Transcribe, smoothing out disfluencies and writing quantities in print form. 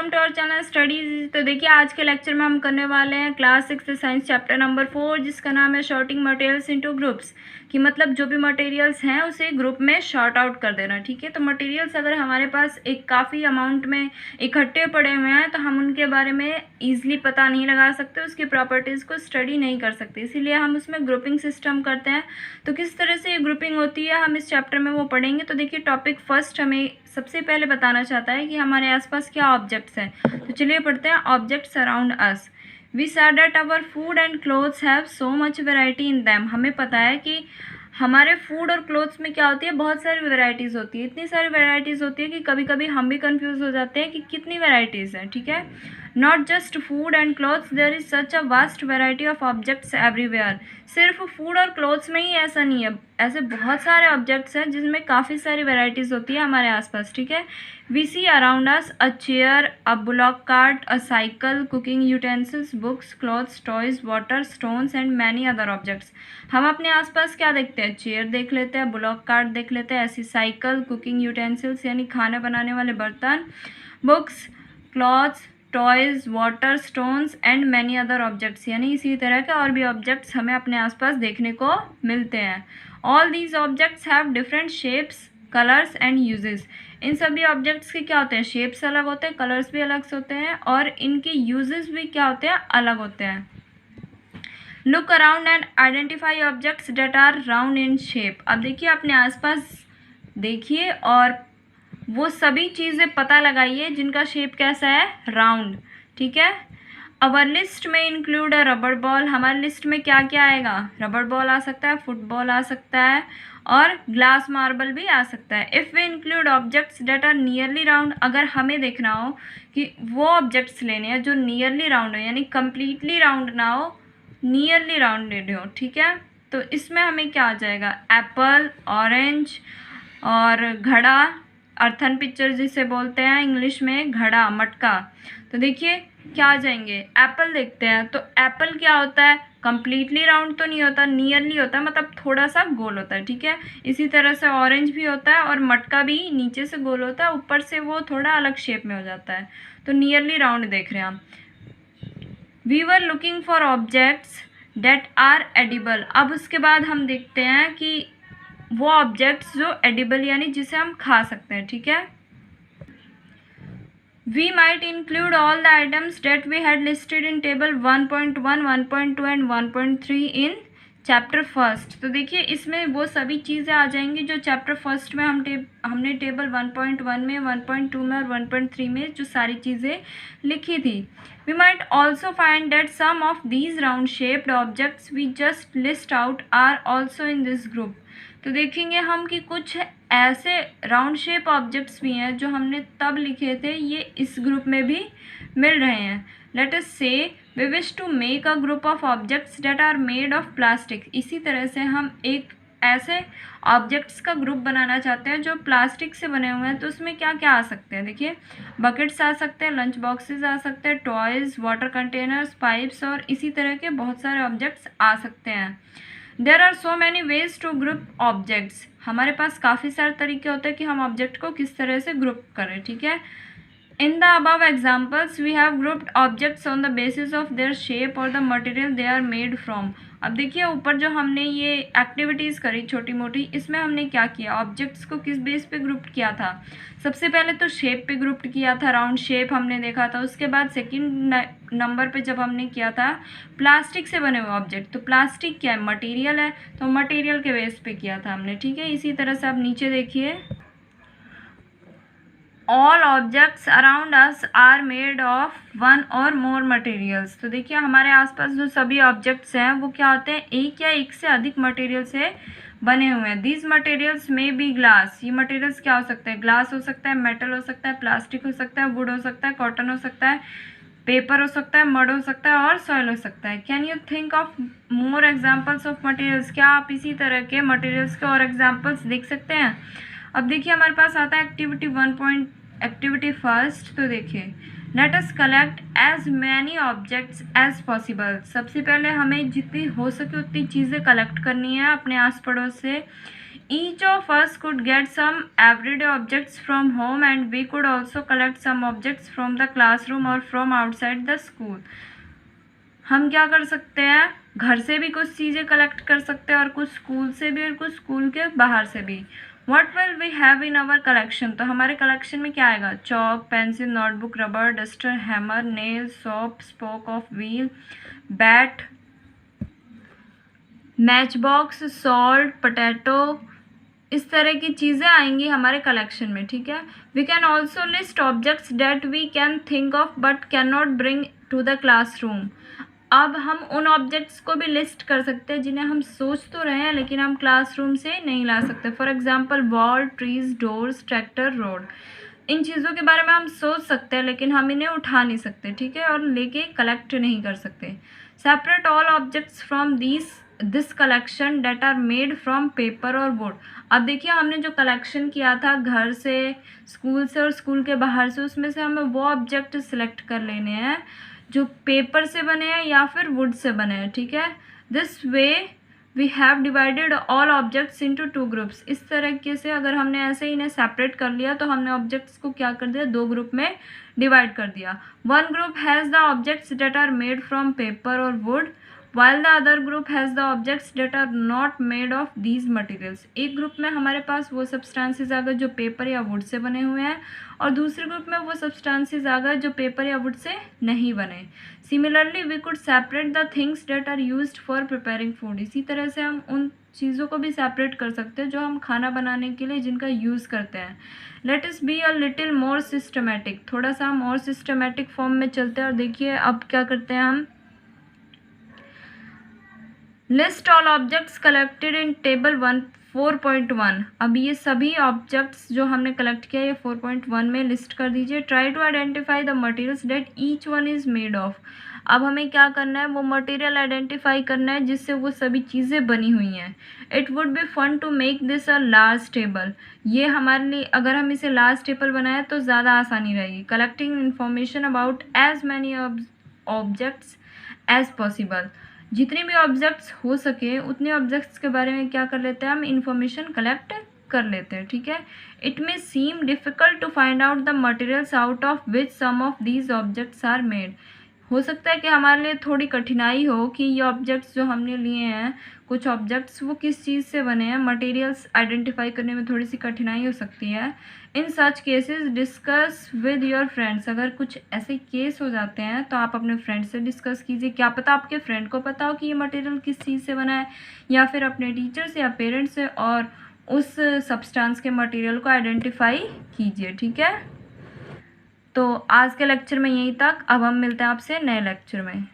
Welcome to our channel studies. तो देखिए आज के लेक्चर में हम करने वाले हैं क्लास 6 साइंस चैप्टर नंबर 4 जिसका नाम है शॉर्टिंग मटेरियल्स इनटू ग्रुप्स। कि मतलब जो भी मटेरियल्स हैं उसे ग्रुप में शॉर्ट आउट कर देना। ठीक है, तो मटेरियल्स अगर हमारे पास एक काफ़ी अमाउंट में इकट्ठे पड़े हुए हैं तो हम उनके बारे में ईजिली पता नहीं लगा सकते, उसकी प्रॉपर्टीज़ को स्टडी नहीं कर सकते, इसीलिए हम उसमें ग्रुपिंग सिस्टम करते हैं। तो किस तरह से ये ग्रुपिंग होती है हम इस चैप्टर में वो पढ़ेंगे। तो देखिए टॉपिक फर्स्ट हमें सबसे पहले बताना चाहता है कि हमारे आसपास क्या ऑब्जेक्ट्स हैं। तो चलिए पढ़ते हैं। Objects around us, we saw that our food and clothes have so much variety in them। हमें पता है कि हमारे फूड और क्लोथ्स में क्या होती है, बहुत सारी वेराइटीज़ होती है। इतनी सारी वेराइटीज़ होती है कि कभी कभी हम भी कंफ्यूज हो जाते हैं कि कितनी वेराइटीज़ हैं। ठीक है, not just food and clothes, there is such a vast variety of objects everywhere. सिर्फ फूड और क्लोथ्स में ही ऐसा नहीं है, ऐसे बहुत सारे ऑब्जेक्ट्स हैं जिसमें काफ़ी सारी वेराइटीज़ होती है हमारे आसपास। ठीक है, we see around us a chair, a bullock cart, a cycle, cooking utensils, books, clothes, toys, water, stones and many other objects. हम अपने आसपास क्या देखते हैं, चेयर देख लेते हैं, ब्लॉक कार्ट देख लेते हैं, ऐसी साइकिल, कुकिंग यूटेंसिल्स यानी खाना बनाने वाले बर्तन, books, clothes, toys, water, stones and many other objects यानी इसी तरह के और भी ऑब्जेक्ट्स हमें अपने आसपास देखने को मिलते हैं। All these objects have different shapes, colours and uses. इन सभी ऑब्जेक्ट्स के क्या होते हैं, शेप्स अलग होते हैं, कलर्स भी अलग होते हैं और इनके यूजेस भी क्या होते हैं, अलग होते हैं। Look around and identify objects that are round in shape. अब देखिए अपने आसपास देखिए और वो सभी चीज़ें पता लगाइए जिनका शेप कैसा है, राउंड। ठीक है, अवर लिस्ट में इंक्लूड अ रबर बॉल। हमारी लिस्ट में क्या क्या आएगा, रबर बॉल आ सकता है, फुटबॉल आ सकता है और ग्लास मार्बल भी आ सकता है। If we include objects that are nearly round, अगर हमें देखना हो कि वो ऑब्जेक्ट्स लेने हैं जो नियरली राउंड हो यानी कम्प्लीटली राउंड ना हो, नियरली राउंडेड हो। ठीक है, तो इसमें हमें क्या आ जाएगा, एप्पल, ऑरेंज और घड़ा, अर्थन पिक्चर जिसे बोलते हैं इंग्लिश में, घड़ा, मटका। तो देखिए क्या आ जाएंगे, एप्पल देखते हैं तो एप्पल क्या होता है, कम्प्लीटली राउंड तो नहीं होता, नियरली होता है, मतलब थोड़ा सा गोल होता है। ठीक है, इसी तरह से ऑरेंज भी होता है और मटका भी नीचे से गोल होता है, ऊपर से वो थोड़ा अलग शेप में हो जाता है। तो नियरली राउंड देख रहे हैं हम। We were looking for objects that are edible. अब उसके बाद हम देखते हैं कि वो ऑब्जेक्ट्स जो एडिबल यानी जिसे हम खा सकते हैं। ठीक है, we might include all the items that we had listed in table 1.1, 1.2 and 1.3 in chapter first. तो देखिए इसमें वो सभी चीज़ें आ जाएंगी जो चैप्टर फर्स्ट में हमने टेबल 1.1 में, 1.2 में और 1.3 में जो सारी चीज़ें लिखी थी। We might also find that some of these round shaped objects we just list out are also in this group. तो देखेंगे हम कि कुछ ऐसे राउंड शेप ऑब्जेक्ट्स भी हैं जो हमने तब लिखे थे, ये इस ग्रुप में भी मिल रहे हैं। Let us say we wish to make a group of objects that are made of plastic. इसी तरह से हम एक ऐसे ऑब्जेक्ट्स का ग्रुप बनाना चाहते हैं जो प्लास्टिक से बने हुए हैं। तो उसमें क्या क्या आ सकते हैं, देखिए बकेट्स आ सकते हैं, लंच बॉक्सेस आ सकते हैं, टॉयज़, वाटर कंटेनर्स, पाइप्स और इसी तरह के बहुत सारे ऑब्जेक्ट्स आ सकते हैं। There are so many ways to group objects. हमारे पास काफ़ी सारे तरीके होते हैं कि हम ऑब्जेक्ट को किस तरह से ग्रुप करें। ठीक है, in the above examples we have grouped objects on the basis of their shape और the material they are made from. अब देखिए ऊपर जो हमने ये एक्टिविटीज़ करी छोटी मोटी, इसमें हमने क्या किया, ऑब्जेक्ट्स को किस बेस पे ग्रुप किया था। सबसे पहले तो शेप पे ग्रुप किया था, राउंड शेप हमने देखा था। उसके बाद सेकंड नंबर पे जब हमने किया था प्लास्टिक से बने हुए ऑब्जेक्ट, तो प्लास्टिक क्या है, मटेरियल है, तो मटेरियल के बेस पे किया था हमने। ठीक है, इसी तरह से आप नीचे देखिए, all objects around us are made of one or more materials. तो देखिए हमारे आसपास जो सभी ऑब्जेक्ट्स हैं वो क्या होते हैं, एक या एक से अधिक मटेरियल से बने हुए हैं। दीज मटेरियल्स में बी ग्लास, ये मटेरियल्स क्या हो सकते हैं, ग्लास हो सकता है, मेटल हो सकता है, प्लास्टिक हो सकता है, वुड हो सकता है, कॉटन हो सकता है, पेपर हो सकता है, मड हो सकता है और सॉइल हो सकता है। Can you think of more examples of materials. क्या आप इसी तरह के मटेरियल्स के और एग्जाम्पल्स देख सकते हैं। अब देखिए हमारे पास आता है एक्टिविटी फर्स्ट। तो देखिए let us collect as many objects as possible. सबसे पहले हमें जितनी हो सके उतनी चीज़ें कलेक्ट करनी है अपने आस पड़ोस से Each of us could get some everyday objects from home and we could also collect some objects from the classroom or from outside the school. हम क्या कर सकते हैं, घर से भी कुछ चीज़ें कलेक्ट कर सकते हैं और कुछ स्कूल से भी और कुछ स्कूल के बाहर से भी. What will we have in our collection? तो हमारे कलेक्शन में क्या आएगा, chalk, pencil, notebook, rubber, duster, hammer, nail, soap, spoke of wheel, bat, match box, salt, potato, इस तरह की चीज़ें आएंगी हमारे कलेक्शन में. ठीक है. We can also list objects that we can think of but can not bring to the classroom. अब हम उन ऑब्जेक्ट्स को भी लिस्ट कर सकते हैं जिन्हें हम सोच तो रहे हैं लेकिन हम क्लासरूम से नहीं ला सकते. For example wall, trees, doors, tractor, road. इन चीज़ों के बारे में हम सोच सकते हैं लेकिन हम इन्हें उठा नहीं सकते. ठीक है. और लेके कलेक्ट नहीं कर सकते. Separate all objects from this collection that are made from paper or wood. अब देखिए हमने जो कलेक्शन किया था घर से, स्कूल से और स्कूल के बाहर से, उसमें से हमें वो ऑब्जेक्ट सिलेक्ट कर लेने हैं जो पेपर से बने हैं या फिर वुड से बने हैं. ठीक है. This way we have divided all objects into 2 groups. इस तरीके से अगर हमने ऐसे ही इन्हें सेपरेट कर लिया तो हमने ऑब्जेक्ट्स को क्या कर दिया, 2 ग्रुप में डिवाइड कर दिया. One group has the objects that are made from paper or wood while the other group has the objects that are not made of these materials. एक ग्रुप में हमारे पास वो सब्सटेंसेस आ गए जो पेपर या वुड से बने हुए हैं और दूसरे ग्रुप में वो सब्सटेंसेस आ गए जो पेपर या वुड से नहीं बने. Similarly we could separate the things that are used for preparing food. इसी तरह से हम उन चीज़ों को भी सेपरेट कर सकते हैं जो हम खाना बनाने के लिए जिनका यूज़ करते हैं. Let us be a little more systematic. थोड़ा सा हम और सिस्टमेटिक फॉर्म में चलते हैं और देखिए अब क्या करते हैं हम. List all objects collected in table 4.1. अब ये सभी ऑब्जेक्ट्स जो हमने कलेक्ट किया ये 4.1 में लिस्ट कर दीजिए. Try to identify the materials that each one is made of. अब हमें क्या करना है, वो मटेरियल आइडेंटिफाई करना है जिससे वो सभी चीज़ें बनी हुई हैं. It would be fun to make this a large table. ये हमारे लिए अगर हम इसे लार्ज टेबल बनाएं तो ज़्यादा आसानी रहेगी. Collecting information about as many objects as possible. जितने भी ऑब्जेक्ट्स हो सके उतने ऑब्जेक्ट्स के बारे में क्या कर लेते हैं, हम इंफॉर्मेशन कलेक्ट कर लेते हैं. ठीक है. It may seem difficult to find out the materials out of which some of these objects are made. हो सकता है कि हमारे लिए थोड़ी कठिनाई हो कि ये ऑब्जेक्ट्स जो हमने लिए हैं, कुछ ऑब्जेक्ट्स वो किस चीज़ से बने हैं. मटेरियल्स आइडेंटिफाई करने में थोड़ी सी कठिनाई हो सकती है. In such cases discuss with your friends. अगर कुछ ऐसे केस हो जाते हैं तो आप अपने फ्रेंड से डिस्कस कीजिए. क्या पता आपके फ्रेंड को पता हो कि ये मटेरियल किस चीज़ से बना है, या फिर अपने टीचर से या पेरेंट्स से, और उस सब्सटेंस के मटेरियल को आइडेंटिफाई कीजिए. ठीक है. तो आज के लेक्चर में यहीं तक. अब हम मिलते हैं आपसे नए लेक्चर में.